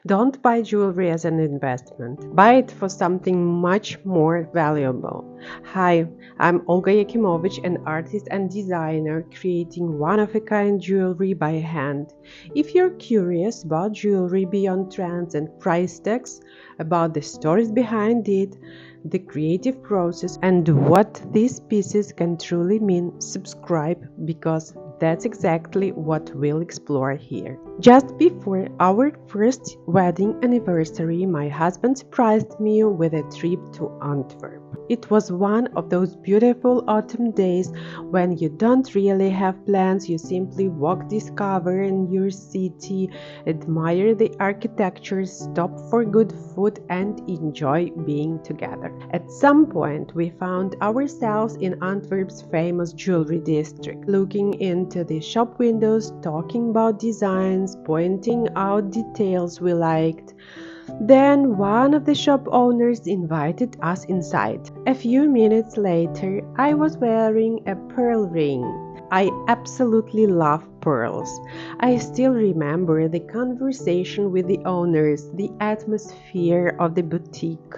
Don't buy jewelry as an investment. Buy it for something much more valuable. Hi, I'm Olga IAKYMOVYCH, an artist and designer creating one-of-a-kind jewelry by hand. If you're curious about jewelry beyond trends and price tags, about the stories behind it, the creative process, and what these pieces can truly mean, subscribe, because that's exactly what we'll explore here. Just before our first wedding anniversary, my husband surprised me with a trip to Antwerp. It was one of those beautiful autumn days when you don't really have plans, you simply walk, discover a new city, admire the architecture, stop for good food, and enjoy being together. At some point, we found ourselves in Antwerp's famous jewelry district, looking into the shop windows, talking about designs, pointing out details we liked. Then one of the shop owners invited us inside. A few minutes later, I was wearing a pearl ring. I absolutely love pearls. I still remember the conversation with the owners, the atmosphere of the boutique,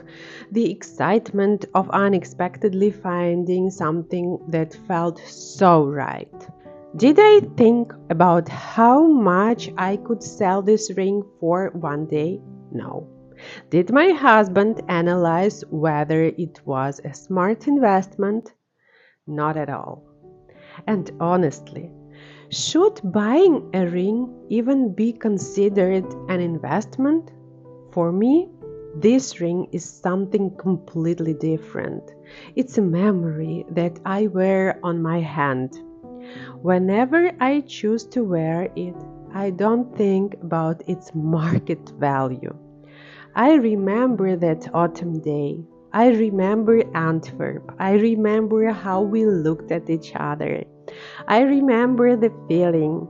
the excitement of unexpectedly finding something that felt so right. Did I think about how much I could sell this ring for one day? No. Did my husband analyze whether it was a smart investment? Not at all. And honestly, should buying a ring even be considered an investment? For me, this ring is something completely different. It's a memory that I wear on my hand. Whenever I choose to wear it, I don't think about its market value. I remember that autumn day. I remember Antwerp. I remember how we looked at each other. I remember the feeling.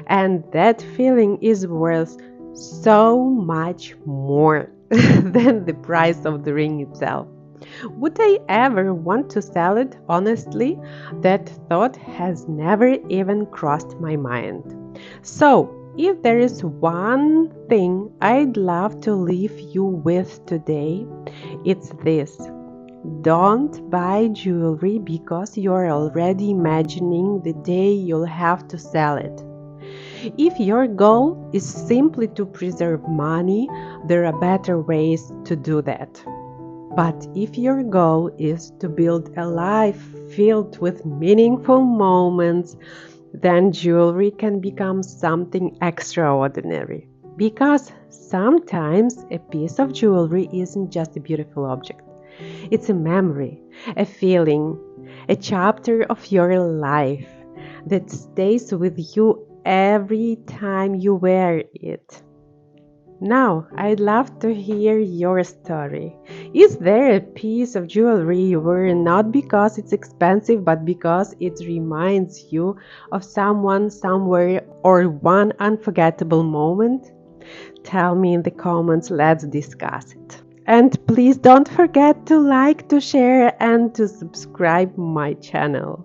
And that feeling is worth so much more than the price of the ring itself. Would I ever want to sell it? Honestly, that thought has never even crossed my mind. So, if there is one thing I'd love to leave you with today, it's this. Don't buy jewelry because you're already imagining the day you'll have to sell it. If your goal is simply to preserve money, there are better ways to do that. But if your goal is to build a life filled with meaningful moments, then jewelry can become something extraordinary. Because sometimes a piece of jewelry isn't just a beautiful object. It's a memory, a feeling, a chapter of your life that stays with you every time you wear it. Now, I'd love to hear your story. Is there a piece of jewelry you wear not because it's expensive, but because it reminds you of someone, somewhere, or one unforgettable moment? Tell me in the comments, let's discuss it. And please don't forget to like, to share, and to subscribe my channel.